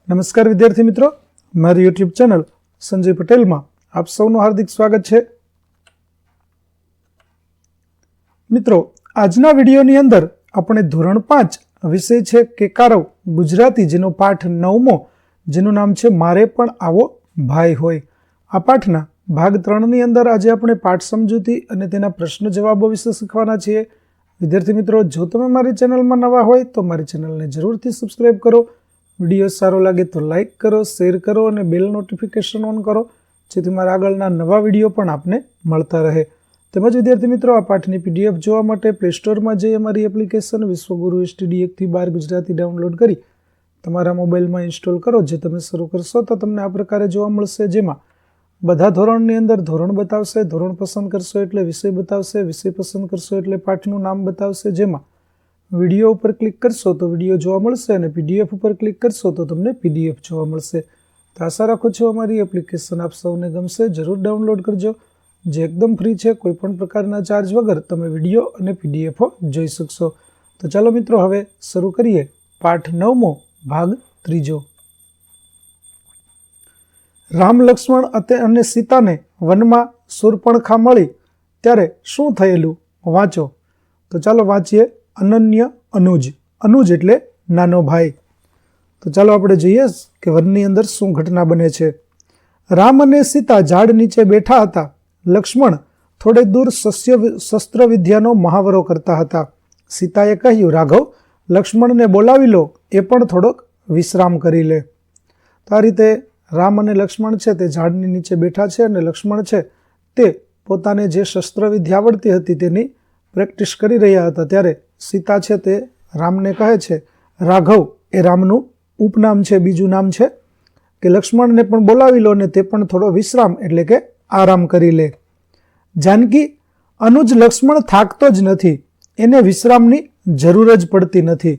નમસ્કાર વિદ્યાર્થી મિત્રો, મારી યુટ્યુબ ચેનલ સંજય પટેલમાં આપ સૌનું હાર્દિક સ્વાગત છે. મિત્રો, આજના વિડીયોની અંદર આપણે ધોરણ 5 વિષય છે કેકારવ ગુજરાતી, જેનો પાઠ 9મો, જેનું નામ છે મારે પણ આવો ભાઈ હોય. આ પાઠના ભાગ 3ની અંદર આજે આપણે પાઠ સમજૂતી અને તેના પ્રશ્ન જવાબો વિશે શીખવાના છીએ. વિદ્યાર્થી મિત્રો, જો તમે મારી ચેનલમાં નવા હોય તો મારી ચેનલને જરૂરથી સબસ્ક્રાઈબ કરો. વિડીયો સારો લાગે તો લાઇક કરો, શેર કરો અને બેલ નોટિફિકેશન ઓન કરો, જેથી મારા આગળના નવા વિડીયો પણ આપને મળતા રહે. તેમજ વિદ્યાર્થી મિત્રો, આ પાઠની PDF જોવા માટે પ્લે સ્ટોરમાં જઈ અમારી એપ્લિકેશન વિશ્વગુરુ STD 1-12 ગુજરાતી ડાઉનલોડ કરી તમારા મોબાઈલમાં ઇન્સ્ટોલ કરો. જે તમે શરૂ કરશો તો તમને આ પ્રકારે જોવા મળશે, જેમાં બધા ધોરણની અંદર ધોરણ બતાવશે, ધોરણ પસંદ કરશો એટલે વિષય બતાવશે, વિષય પસંદ કરશો એટલે પાઠનું નામ બતાવશે. જેમાં વિડીયો ઉપર ક્લિક કરશો તો વિડીયો જોવા મળશે અને PDF ઉપર ક્લિક કરશો તો તમને PDF જોવા મળશે. તો આશા રાખું છું અમારી એપ્લિકેશન આપ સૌને ગમશે. જરૂર ડાઉનલોડ કરજો, જે એકદમ ફ્રી છે. કોઈપણ પ્રકારના ચાર્જ વગર તમે વિડીયો અને PDF જોઈ શકશો. તો ચાલો મિત્રો, હવે શરૂ કરીએ પાઠ 9મો, ભાગ 3. રામ, લક્ષ્મણ અને સીતાને વનમાં શૂર્પણખા મળી ત્યારે શું થયેલું? વાંચો. તો ચાલો વાંચીએ. અનન્ય અનુજ. અનુજ એટલે નાનો ભાઈ. તો ચાલો આપણે જોઈએ કે વનની અંદર શું ઘટના બને છે. રામ અને સીતા ઝાડ નીચે બેઠા હતા. લક્ષ્મણ થોડે દૂર શસ્ત્ર વિદ્યાનો મહાવરો કરતા હતા. સીતાએ કહ્યું, રાઘવ, લક્ષ્મણને બોલાવી લો, એ પણ થોડોક વિશ્રામ કરી લે. તો આ રીતે રામ અને લક્ષ્મણ છે તે ઝાડની નીચે બેઠા છે અને લક્ષ્મણ છે તે પોતાને જે શસ્ત્ર વિદ્યા આવડતી હતી તેની પ્રેક્ટિસ કરી રહ્યા હતા. ત્યારે સીતા છે તે રામને કહે છે, રાઘવ એ રામનું ઉપનામ છે, બીજું નામ છે, કે લક્ષ્મણને પણ બોલાવી લો અને તે પણ થોડો વિશ્રામ એટલે કે આરામ કરી લે. જાનકી, અનુજ લક્ષ્મણ થાકતો જ નથી, એને વિશ્રામની જરૂર જ પડતી નથી.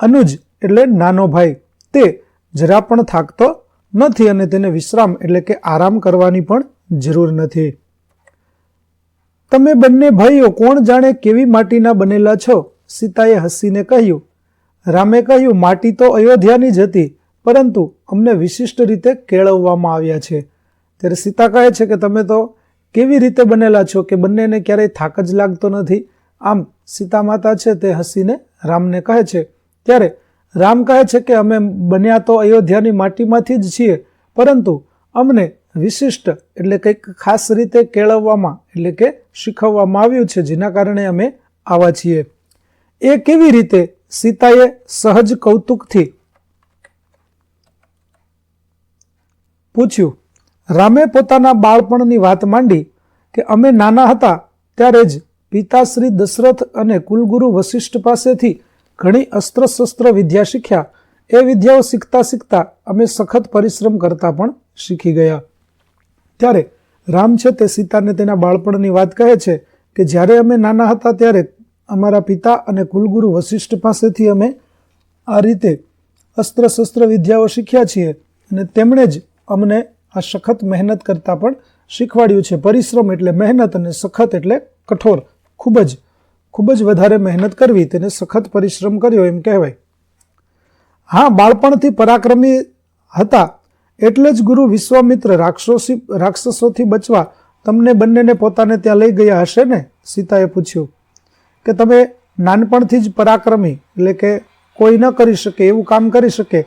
અનુજ એટલે નાનો ભાઈ, તે જરા પણ થાકતો નથી અને તેને વિશ્રામ એટલે કે આરામ કરવાની પણ જરૂર નથી. તમે બંને ભાઈઓ કોણ જાણે કેવી માટીના બનેલા છો? સીતાએ હસીને કહ્યું. રામે કહ્યું, માટી તો અયોધ્યાની જ હતી, પરંતુ અમને વિશિષ્ટ રીતે કેળવવામાં આવ્યા છે. ત્યારે સીતા કહે છે કે તમે તો કેવી રીતે બનેલા છો કે બંનેને ક્યારેય થાક જ લાગતો નથી. આમ સીતા માતા છે તે હસીને રામને કહે છે. ત્યારે રામ કહે છે કે અમે બન્યા તો અયોધ્યાની માટીમાંથી જ છીએ, પરંતુ અમને વિશિષ્ટ એટલે કંઈક ખાસ રીતે કેળવવામાં એટલે કે શીખવવામાં આવ્યું છે, જેના કારણે અમે આવા છીએ. એ કેવી રીતે? સીતાએ સહજ કૌતુકથી પૂછ્યું. રામે પોતાના બાળપણની વાત માંડી કે અમે નાના હતા ત્યારે જ પિતાશ્રી દશરથ અને કુલગુરુ વશિષ્ઠ પાસેથી ઘણી અસ્ત્ર શસ્ત્ર વિદ્યા શીખ્યા. એ વિદ્યાઓ શીખતા શીખતા અમે સખત પરિશ્રમ કરતા પણ શીખી ગયા. ત્યારે રામ છે તે સીતાને તેના બાળપણની વાત કહે છે કે જ્યારે અમે નાના હતા ત્યારે અમારા પિતા અને કુલગુરુ વશિષ્ઠ પાસેથી અમે આ રીતે અસ્ત્ર શસ્ત્ર વિદ્યાઓ શીખ્યા છીએ અને તેમણે જ અમને આ સખત મહેનત કરતા પણ શીખવાડ્યું છે. પરિશ્રમ એટલે મહેનત અને સખત એટલે કઠોર, ખૂબ જ વધારે મહેનત કરવી, તેને સખત પરિશ્રમ કર્યો એમ કહેવાય. હા, બાળપણથી પરાક્રમી હતા એટલે જ ગુરુ વિશ્વામિત્ર રાક્ષસોથી બચવા તમને બંનેને પોતાને ત્યાં લઈ ગયા હશે ને? સીતાએ પૂછ્યું. કે તમે નાનપણથી જ પરાક્રમી એટલે કે કોઈ ન કરી શકે એવું કામ કરી શકે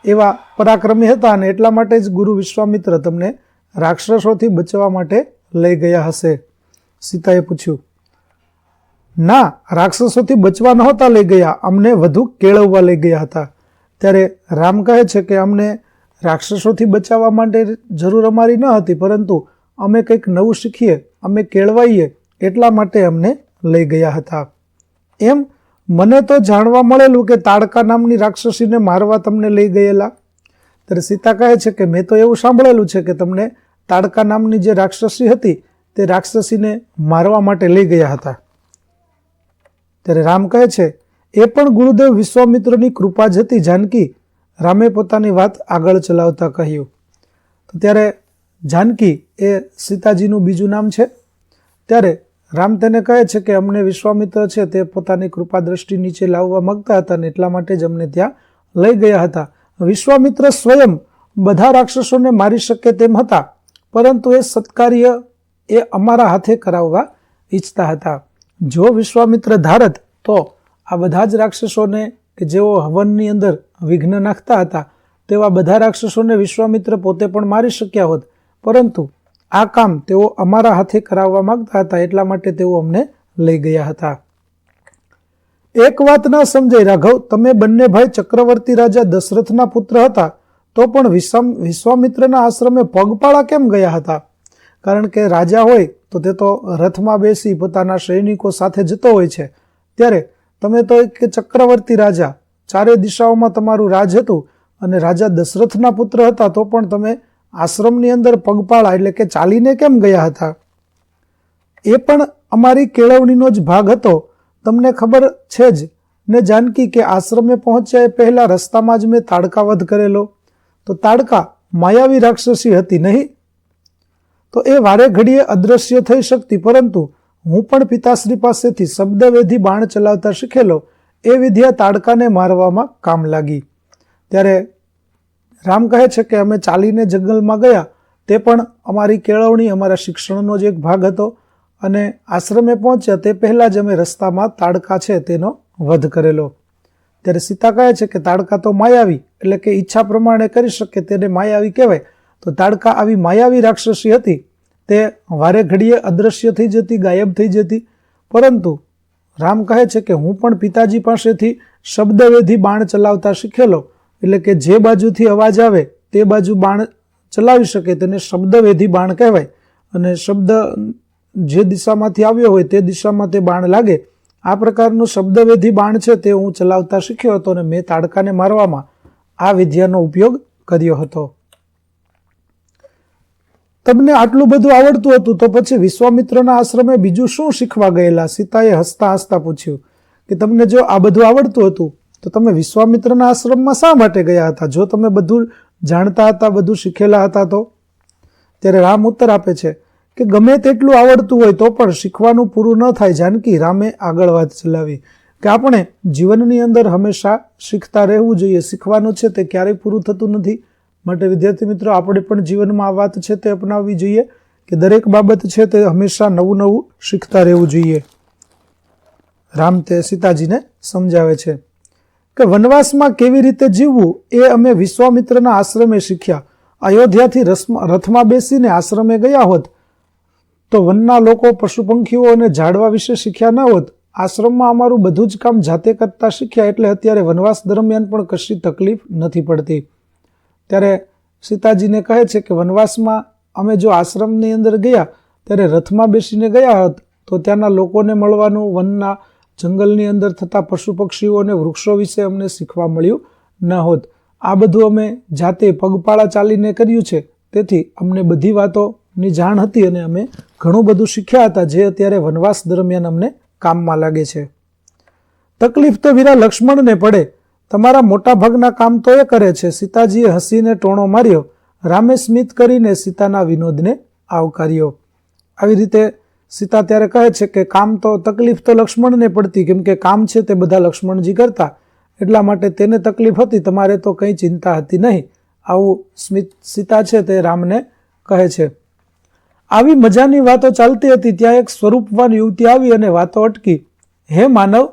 એવા પરાક્રમી હતા અને એટલા માટે જ ગુરુ વિશ્વામિત્ર તમને રાક્ષસોથી બચવા માટે લઈ ગયા હશે? સીતાએ પૂછ્યું. ના, રાક્ષસોથી બચવા નહોતા લઈ ગયા, અમને વધુ કેળવવા લઈ ગયા હતા. ત્યારે રામ કહે છે કે અમને રાક્ષસોથી બચાવવા માટે જરૂર અમારી ન હતી, પરંતુ અમે કંઈક નવું શીખીએ, અમે કેળવાઈએ એટલા માટે અમને લઈ ગયા હતા. એમ? મને તો જાણવા મળેલું કે તાડકા નામની રાક્ષસીને મારવા તમને લઈ ગયેલા. ત્યારે સીતા કહે છે કે મેં તો એવું સાંભળેલું છે કે તમને તાડકા નામની જે રાક્ષસી હતી તે રાક્ષસીને મારવા માટે લઈ ગયા હતા. ત્યારે રામ કહે છે એ પણ ગુરુદેવ વિશ્વામિત્રની કૃપા જ હતી જાનકી. રામે પોતાની વાત આગળ ચલાવતા કહ્યું. તો ત્યારે જાનકી એ સીતાજીનું બીજું નામ છે. ત્યારે રામ તેને કહે છે કે અમને વિશ્વામિત્ર છે તે પોતાની કૃપા દ્રષ્ટિ નીચે લાવવા માંગતા હતા અને એટલા માટે જ અમને ત્યાં લઈ ગયા હતા. વિશ્વામિત્ર સ્વયં બધા રાક્ષસોને મારી શકે તેમ હતા, પરંતુ એ સત્કાર્ય એ અમારા હાથે કરાવવા ઈચ્છતા હતા. જો વિશ્વામિત્ર ધારત તો આ બધા જ રાક્ષસોને કે જેઓ હવનની અંદર વિઘ્ન નાખતા હતા તેવા બધા રાક્ષસોને વિશ્વામિત્ર પોતે પણ મારી શક્યા હોત, પરંતુ આ કામ તેઓ અમારા હાથે કરાવવા માંગતા હતા, એટલા માટે તેઓ અમને લઈ ગયા હતા. એક વાત ના સમજાય રાઘવ, તમે બંને ભાઈ ચક્રવર્તી રાજા દશરથના પુત્ર હતા, તો પણ વિશ્વામિત્રના આશ્રમે પગપાળા કેમ ગયા હતા? કારણ કે રાજા હોય તો તે તો રથમાં બેસી પોતાના સૈનિકો સાથે જતો હોય છે, ત્યારે તમે તો એક ચક્રવર્તી રાજા, ચારે દિશાઓમાં તમારું રાજ હતું અને રાજા દશરથના પુત્ર હતા, તો પણ તમે આશ્રમની અંદર પગપાળા એટલે કે ચાલીને કેમ ગયા હતા? એ પણ અમારી કેળવણીનો જ ભાગ હતો. તમને ખબર છે જ ને જાનકી કે આશ્રમે પહોંચ્યા એ પહેલા રસ્તામાં જ મેં તાડકા વધ કરેલો. તો તાડકા માયાવી રાક્ષસી હતી નહીં? તો એ વારે ઘડીએ અદ્રશ્ય થઈ શકતી, પરંતુ હું પણ પિતાશ્રી પાસેથી શબ્દવેધી બાણ ચલાવતા શીખેલો. એ વિદ્યા તાડકાને મારવામાં કામ લાગી. ત્યારે રામ કહે છે કે અમે ચાલીને જંગલમાં ગયા તે પણ અમારી કેળવણી, અમારા શિક્ષણનો જ એક ભાગ હતો, અને આશ્રમે પહોંચ્યા તે પહેલા જ અમે રસ્તામાં તાડકા છે તેનો વધ કરેલો. ત્યારે સીતા કહે છે કે તાડકા તો માયાવી, એટલે કે ઈચ્છા પ્રમાણે કરી શકે તેને માયાવી કહેવાય. તો તાડકા આવી માયાવી રાક્ષસી હતી, તે વારે ઘડીએ અદ્રશ્ય થઈ જતી, ગાયબ થઈ જતી. પરંતુ રામ કહે છે કે હું પણ પિતાજી પાસેથી શબ્દવેધી બાણ ચલાવતા શીખેલો, એટલે કે જે બાજુથી અવાજ આવે તે બાજુ બાણ ચલાવી શકે તેને શબ્દવેધી બાણ કહેવાય, અને શબ્દ જે દિશામાંથી આવ્યો હોય તે દિશામાં તે બાણ લાગે. આ પ્રકારનું શબ્દવેધી બાણ છે તે હું ચલાવતા શીખ્યો હતો, અને મેં તાડકાને મારવામાં આ વિદ્યાનો ઉપયોગ કર્યો હતો. તમને આટલું બધું આવડતું હતું તો પછી વિશ્વામિત્રના આશ્રમે બીજું શું શીખવા ગયેલા? સીતાએ હસતા હસતા પૂછ્યું કે તમને જો આ બધું આવડતું હતું તો તમે વિશ્વામિત્રના આશ્રમમાં શા માટે ગયા હતા? જો તમે બધું જાણતા હતા, બધું શીખેલા હતા તો? ત્યારે રામ ઉત્તર આપે છે કે ગમે તેટલું આવડતું હોય તો પણ શીખવાનું પૂરું ન થાય. જાનકી, રામે આગળ વાત ચલાવી કે આપણે જીવનની અંદર હંમેશા શીખતા રહેવું જોઈએ. શીખવાનું છે તે ક્યારેય પૂરું થતું નથી. માટે વિદ્યાર્થી મિત્રો, આપણે પણ જીવનમાં આ વાત છે તે અપનાવવી જોઈએ કે દરેક બાબત છે તે હંમેશા નવું નવું શીખતા રહેવું જોઈએ. રામ તે સીતાજીને સમજાવે છે કે વનવાસમાં કેવી રીતે જીવવું એ અમે વિશ્વામિત્રના આશ્રમે શીખ્યા. અયોધ્યાથી રથમાં બેસીને આશ્રમે ગયા હોત તો વનના લોકો, પશુ પંખીઓ અને ઝાડવા વિશે શીખ્યા ન હોત. આશ્રમમાં અમારું બધું જ કામ જાતે કરતા શીખ્યા, એટલે અત્યારે વનવાસ દરમિયાન પણ કશી તકલીફ નથી પડતી. ત્યારે સીતાજીને કહે છે કે વનવાસમાં અમે જો આશ્રમની અંદર ગયા ત્યારે રથમાં બેસીને ગયા હોત તો ત્યાંના લોકોને મળવાનું, વનના જંગલની અંદર થતા પશુ પક્ષીઓ અને વૃક્ષો વિશે અમને શીખવા મળ્યું ન હોત. આ બધું અમે જાતે પગપાળા ચાલીને કર્યું છે, તેથી અમને બધી વાતોની જાણ હતી અને અમે ઘણું બધું શીખ્યા હતા, જે અત્યારે વનવાસ દરમિયાન અમને કામમાં લાગે છે. તકલીફ તો વીરા લક્ષ્મણને પડે, તમારા મોટા ભાગના કામ તો એ કરે છે. સીતાજીએ હસીને ટોણો માર્યો. રામે સ્મિત કરીને સીતાના વિનોદને આવકાર્યો. આવી રીતે સીતા ત્યારે કહે છે કે કામ તો, તકલીફ તો લક્ષ્મણને પડતી, કેમ કે કામ છે તે બધા લક્ષ્મણજી કરતા, એટલા માટે તેને તકલીફ હતી, તમારે તો કંઈ ચિંતા હતી નહીં. આવું સ્મિત સીતા છે તે રામને કહે છે. આવી મજાની વાતો ચાલતી હતી ત્યાં એક સ્વરૂપવાન યુવતી આવી અને વાતો અટકી. હે માનવ,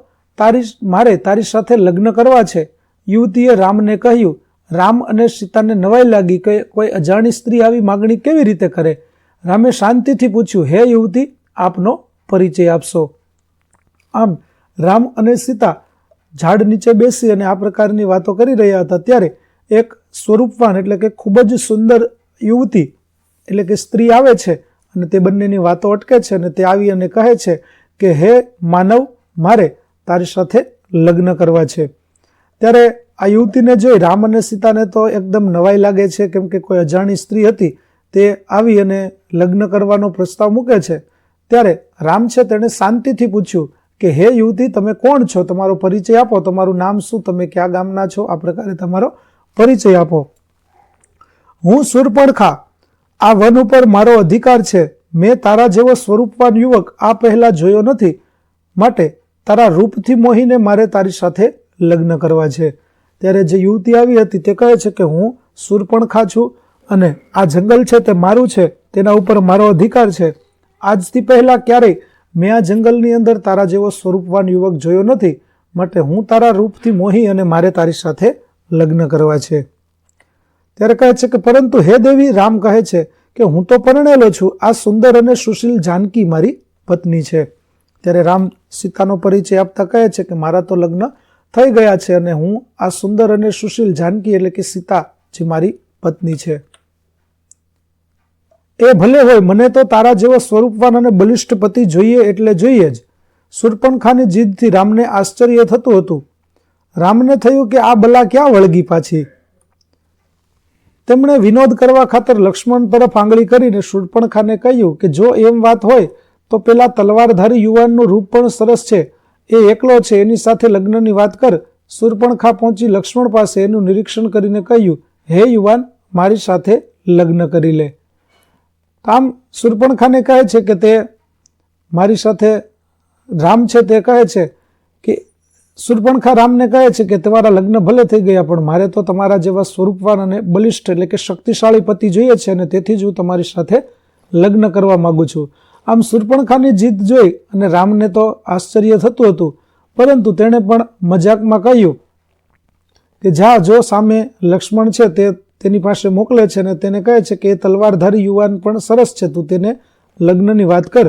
મારે તારી સાથે લગ્ન કરવા છે. યુવતીએ રામને કહ્યું. રામ અને સીતાને નવાઈ લાગી કે કોઈ અજાણી સ્ત્રી આવી માગણી કેવી રીતે કરે. રામે શાંતિથી પૂછ્યું, હે યુવતી, આપનો પરિચય આપશો. આમ રામ અને સીતા ઝાડ નીચે બેસી અને આ પ્રકારની વાતો કરી રહ્યા હતા, ત્યારે એક સ્વરૂપવાન એટલે કે ખૂબ જ સુંદર યુવતી એટલે કે સ્ત્રી આવે છે અને તે બંનેની વાતો અટકે છે, અને તે આવી અને કહે છે કે હે માનવ, મારે તારી સાથે લગ્ન કરવા છે. ત્યારે આ યુવતીને જોઈ રામ અને સીતાને તો એકદમ નવાઈ લાગે છે, કેમ કે કોઈ અજાણી સ્ત્રી હતી તે આવી અને લગ્ન કરવાનો પ્રસ્તાવ મૂકે છે. ત્યારે રામ છે તેણે શાંતિથી પૂછ્યું કે હે યુવતી, તમે કોણ છો? તમારો પરિચય આપો. તમારું નામ શું? તમે કયા ગામના છો? આ પ્રકારે તમારો પરિચય આપો. હું શૂર્પણખા, આ વન ઉપર મારો અધિકાર છે. મેં તારા જેવો સ્વરૂપવાન યુવક આ પહેલા જોયો નથી, માટે તારા રૂપથી મોહીને મારે તારી સાથે લગ્ન કરવા છે. ત્યારે જે યુવતી આવી હતી તે કહે છે કે હું શૂર્પણખા છું અને આ જંગલ છે તે મારું છે, તેના ઉપર મારો અધિકાર છે. આજથી પહેલાં ક્યારેય મેં આ જંગલની અંદર તારા જેવો સ્વરૂપવાન યુવક જોયો નથી, માટે હું તારા રૂપથી મોહી અને મારે તારી સાથે લગ્ન કરવા છે. ત્યારે કહે છે કે પરંતુ હે દેવી, રામ કહે છે કે હું તો પરણેલો છું, આ સુંદર અને સુશીલ જાનકી મારી પત્ની છે. ત્યારે રામ સીતાનો પરિચય આપતા કહે છે કે મારા તો લગ્ન થઈ ગયા છે અને હું આ સુંદર અને સુશીલ જાનકી એટલે કે સીતા જે મારી પત્ની છે. એ ભલે હોય, મને તો તારા જેવો સ્વરૂપવાન અને બલિષ્ઠ પતિ જોઈએ એટલે જોઈએ જ. શૂર્પણખાની જીદથી રામને આશ્ચર્ય થતું હતું. રામને થયું કે આ બલા ક્યાં વળગી પાછી. તેમણે વિનોદ કરવા ખાતર લક્ષ્મણ તરફ આંગળી કરીને શૂર્પણખાને કહ્યું કે જો એમ વાત હોય તો પેલા તલવારધારી યુવાનનું રૂપ પણ સરસ છે, એ એકલો છે, એની સાથે લગ્નની વાત કર. શૂર્પણખા પહોંચી લક્ષ્મણ પાસે એનું નિરીક્ષણ કરીને કહ્યું, હે યુવાન, મારી સાથે લગ્ન કરી લે. આમ શૂર્પણખાને કહે છે કે તે મારી સાથે રામ છે તે કહે છે કે શૂર્પણખા રામને કહે છે કે તમારા લગ્ન ભલે થઈ ગયા પણ મારે તો તમારા જેવા સ્વરૂપવાન અને બલિષ્ઠ એટલે કે શક્તિશાળી પતિ જોઈએ છે અને તેથી જ હું તમારી સાથે લગ્ન કરવા માંગુ છું. આમ શૂર્પણખાની જીદ જોઈ અને રામને તો આશ્ચર્ય થતું હતું, પરંતુ તેણે પણ મજાકમાં કહ્યું કે જા, જો સામે લક્ષ્મણ છે તે તેની પાસે મોકલે છે અને તેને કહે છે કે એ તલવારધારી યુવાન પણ સરસ છે, તું તેને લગ્નની વાત કર.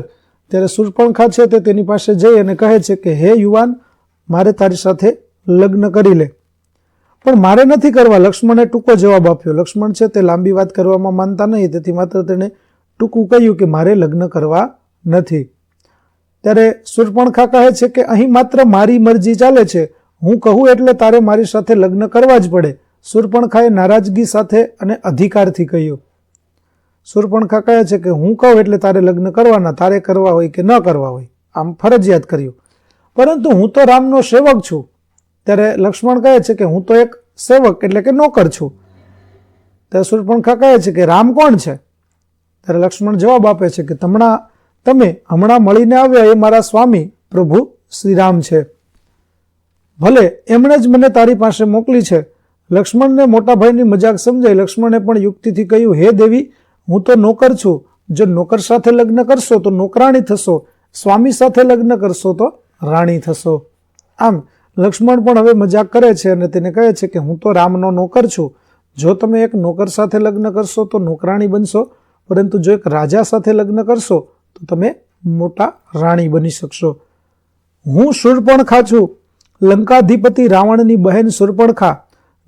ત્યારે શૂર્પણખા છે તે તેની પાસે જઈ અને કહે છે કે હે યુવાન, મારે તારી સાથે લગ્ન કરી લે. પણ મારે નથી કરવા, લક્ષ્મણે ટૂંકો જવાબ આપ્યો. લક્ષ્મણ છે તે લાંબી વાત કરવામાં માનતા નહીં, તેથી માત્ર તેણે ટૂંકું કહ્યું કે મારે લગ્ન કરવા નથી. ત્યારે શૂર્પણખા કહે છે કે અહીં માત્ર મારી મરજી ચાલે છે, હું કહું એટલે તારે મારી સાથે લગ્ન કરવા જ પડે. શૂર્પણખાએ નારાજગી સાથે અને અધિકારથી કહ્યું. શૂર્પણખા કહે છે કે હું કહું એટલે તારે લગ્ન કરવાના, તારે કરવા હોય કે ન કરવા હોય, આમ ફરજિયાત કર્યું. પરંતુ હું તો રામનો સેવક છું. ત્યારે લક્ષ્મણ કહે છે કે હું તો એક સેવક એટલે કે નોકર છું. ત્યારે શૂર્પણખા કહે છે કે રામ કોણ છે? ત્યારે લક્ષ્મણ જવાબ આપે છે કે તમે હમણાં મળીને આવ્યા એ મારા સ્વામી પ્રભુ શ્રી રામ છે. ભલે, એમણે જ મને તારી પાસે મોકલી છે. લક્ષ્મણને મોટા ભાઈની મજાક સમજાઈ. લક્ષ્મણે પણ યુક્તિથી કહ્યું, હે દેવી, હું તો નોકર છું, જો નોકર સાથે લગ્ન કરશો તો નોકરાણી થશો, સ્વામી સાથે લગ્ન કરશો તો રાણી થશો. આમ લક્ષ્મણ પણ હવે મજાક કરે છે અને તેને કહે છે કે હું તો રામનો નોકર છું, જો તમે એક નોકર સાથે લગ્ન કરશો તો નોકરાણી બનશો, પરંતુ જો એક રાજા સાથે લગ્ન કરશો તો તમે મોટા રાણી બની શકશો. હું શૂર્પણખા છું, લંકાધિપતિ રાવણની બહેન શૂર્પણખા,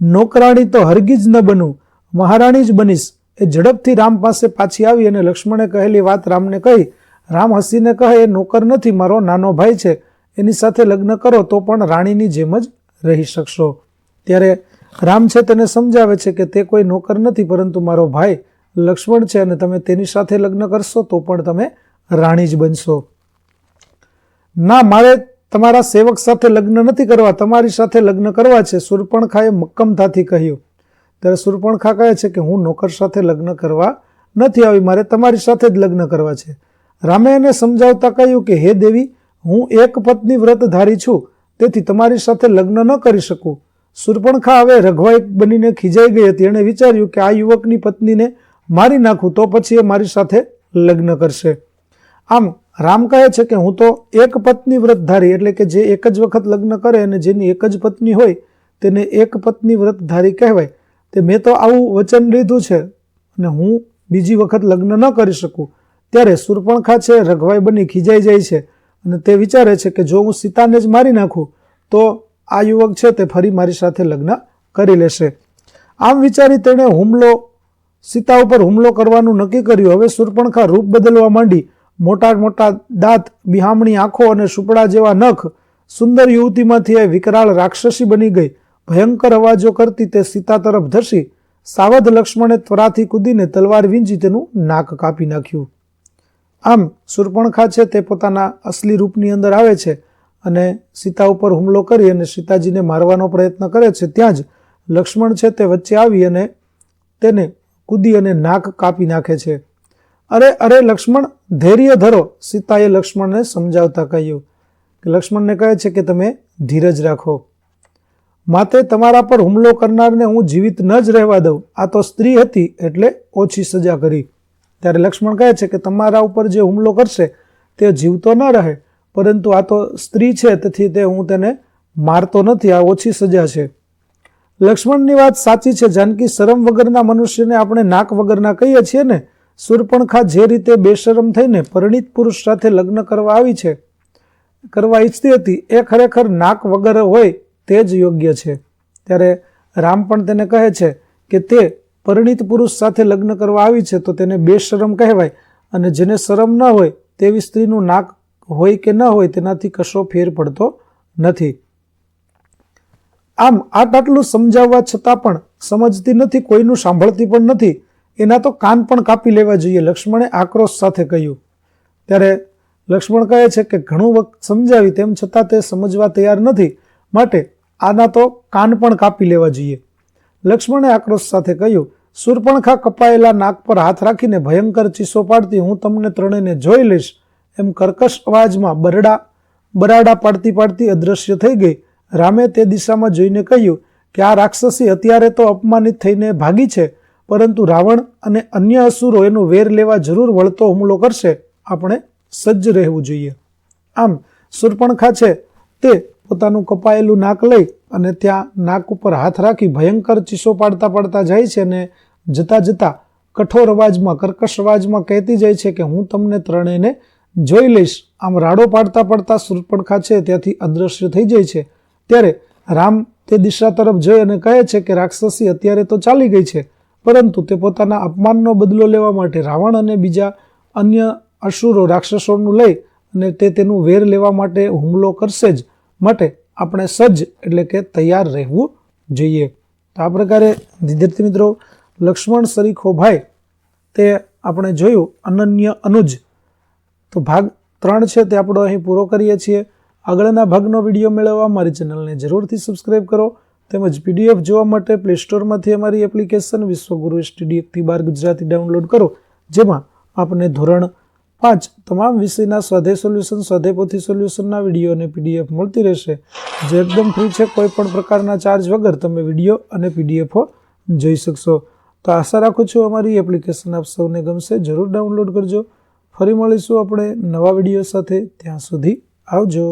નોકરાણી તો હરગીજ ન બનું, મહારાણી જ બનીશ. એ ઝડપથી રામ પાસે પાછી આવી અને લક્ષ્મણે કહેલી વાત રામને કહી. રામ હસીને કહે, એ નોકર નથી, મારો નાનો ભાઈ છે, એની સાથે લગ્ન કરો તો પણ રાણીની જેમ જ રહી શકશો. ત્યારે રામ છે તેને સમજાવે છે કે તે કોઈ નોકર નથી, પરંતુ મારો ભાઈ લક્ષ્મણ છે અને તમે તેની સાથે લગ્ન કરશો તો પણ તમે રાણી જ બનશો. ના, મારે તમારા સેવક સાથે લગ્ન નથી કરવા, તમારી સાથે લગ્ન કરવા છે, શૂર્પણખાએ મક્કમતાથી કહ્યું. ત્યારે શૂર્પણખા કહે છે કે હું નોકર સાથે લગ્ન કરવા નથી આવી, મારે તમારી સાથે જ લગ્ન કરવા છે. રામે એને સમજાવતા કહ્યું કે હે દેવી, હું એક પત્ની વ્રતધારી છું, તેથી તમારી સાથે લગ્ન ન કરી શકું. શૂર્પણખા હવે રઘવાઈ બનીને ખીજાઈ ગઈ હતી. એણે વિચાર્યું કે આ યુવકની પત્નીને મારી નાખું તો પછી એ મારી સાથે લગ્ન કરશે. આમ રામ કહે છે કે હું તો એક પત્ની વ્રતધારી એટલે કે જે એક જ વખત લગ્ન કરે અને જેની એક જ પત્ની હોય તેને એક પત્ની વ્રતધારી કહેવાય. તે મેં તો આવું વચન લીધું છે અને હું બીજી વખત લગ્ન ન કરી શકું. ત્યારે શૂર્પણખા છે રઘવાઈ બની ખીજાઈ જાય છે અને તે વિચારે છે કે જો હું સીતાને જ મારી નાખું તો આ યુવક છે તે ફરી મારી સાથે લગ્ન કરી લેશે. આમ વિચારી તેણે સીતા ઉપર હુમલો કરવાનું નક્કી કર્યું. હવે શૂર્પણખા રૂપ બદલવા માંડી. મોટા મોટા દાંત, બિહામણી આંખો અને સુપડા જેવા નખ, સુંદર યુવતીમાંથી એ વિકરાળ રાક્ષસી બની ગઈ. ભયંકર અવાજો કરતી તે સીતા તરફ ધસી. સાવધ લક્ષ્મણે ત્વરાથી કૂદીને તલવાર વીંજી તેનું નાક કાપી નાખ્યું. આમ શૂર્પણખા છે તે પોતાના અસલી રૂપની અંદર આવે છે અને સીતા ઉપર હુમલો કરી અને સીતાજીને મારવાનો પ્રયત્ન કરે છે. ત્યાં જ લક્ષ્મણ છે તે વચ્ચે આવી અને તેને કૂદી અને નાક કાપી નાખે છે. અરે અરે લક્ષ્મણ, ધૈર્ય ધરો, સીતાએ લક્ષ્મણને સમજાવતા કહ્યું. લક્ષ્મણને કહે છે કે તમે ધીરજ રાખો. માટે તમારા પર હુમલો કરનારને હું જીવિત ન જ રહેવા દઉં. આ તો સ્ત્રી હતી એટલે ઓછી સજા કરી. ત્યારે લક્ષ્મણ કહે છે કે તમારા ઉપર જે હુમલો કરશે તે જીવતો ન રહે, પરંતુ આ તો સ્ત્રી છે, તેથી હું તેને મારતો નથી. આ ઓછી સજા છે. લક્ષ્મણની વાત સાચી છે જાનકી. શરમ વગરના મનુષ્યને આપણે નાક વગરના કહીએ છીએ ને. શૂર્પણખા જે રીતે બેશરમ થઈને પરિણીત પુરુષ સાથે લગ્ન કરવા ઈચ્છતી હતી એ ખરેખર નાક વગર હોય તે જ યોગ્ય છે. ત્યારે રામ પણ તેને કહે છે કે તે પરિણીત પુરુષ સાથે લગ્ન કરવા આવી છે તો તેને બેશરમ કહેવાય, અને જેને શરમ ન હોય તેવી સ્ત્રીનું નાક હોય કે ન હોય તેનાથી કશો ફેર પડતો નથી. આમ આટલું સમજાવવા છતાં પણ સમજતી નથી, કોઈનું સાંભળતી પણ નથી. એના તો કાન પણ કાપી લેવા જોઈએ, લક્ષ્મણે આક્રોશ સાથે કહ્યું. ત્યારે લક્ષ્મણ કહે છે કે ઘણું વખત સમજાવી તેમ છતાં તે સમજવા તૈયાર નથી, માટે આના તો કાન પણ કાપી લેવા જોઈએ. લક્ષ્મણે આક્રોશ સાથે કહ્યું, શૂર્પણખા કપાયેલા નાક પર હાથ રાખીને ભયંકર ચીસો પાડતી, હું તમને ત્રણેયને જોઈ લઈશ એમ કર્કશ અવાજમાં બરાડા પાડતી પાડતી અદ્રશ્ય થઈ ગઈ. રામે તે દિશામાં જોઈને કહ્યું કે આ રાક્ષસી અત્યારે તો અપમાનિત થઈને ભાગી છે, પરંતુ રાવણ અને અન્ય અસુરો એનું વેર લેવા જરૂર વળતો હુમલો કરશે. આપણે સજ્જ રહેવું જોઈએ. આમ શૂર્પણખા છે તે પોતાનું કપાયેલું નાક લઈ અને ત્યાં નાક ઉપર હાથ રાખી ભયંકર ચીસો પાડતા પાડતા જાય છે, અને જતા જતા કઠોર અવાજમાં કર્કશ અવાજમાં કહેતી જાય છે કે હું તમને ત્રણેયને જોઈ લઈશ. આમ રાડો પાડતા પાડતા શૂર્પણખા છે ત્યાંથી અદ્રશ્ય થઈ જાય છે. ત્યારે રામ તે દિશા તરફ જઈ અને કહે છે કે રાક્ષસી અત્યારે તો ચાલી ગઈ છે, પરંતુ તે પોતાના અપમાનનો બદલો લેવા માટે રાવણ અને બીજા અન્ય અસુરો રાક્ષસોનું લઈ અને તેનું વેર લેવા માટે હુમલો કરશે જ, માટે આપણે સજ્જ એટલે કે તૈયાર રહેવું જોઈએ. તો આ પ્રકારે વિદ્યાર્થી મિત્રો લક્ષ્મણ સરીખો ભાઈ તે આપણે જોયું અનન્ય અનુજ. તો ભાગ 3 છે તે આપણો અહીં પૂરો કરીએ છીએ. આગળના ભાગનો વિડીયો મેળવવા અમારી ચેનલને જરૂરથી સબસ્ક્રાઈબ કરો, તેમજ PDF જોવા માટે પ્લે સ્ટોરમાંથી અમારી એપ્લિકેશન વિશ્વગુરુ STD 1-12 ગુજરાતી ડાઉનલોડ કરો, જેમાં આપને ધોરણ 5 તમામ વિષયના સ્વાધ્યાય સોલ્યુશન, સ્વાધ્યાય પોથી સોલ્યુશનના વિડીયો અને PDF મળતી રહેશે, જે એકદમ ફ્રી છે. કોઈ પણ પ્રકારના ચાર્જ વગર તમે વિડીયો અને PDF જોઈ શકશો. તો આશા રાખું છું અમારી એપ્લિકેશન આપ સૌને ગમશે. જરૂર ડાઉનલોડ કરજો. ફરી મળીશું આપણે નવા વિડીયો સાથે. ત્યાં સુધી આવજો.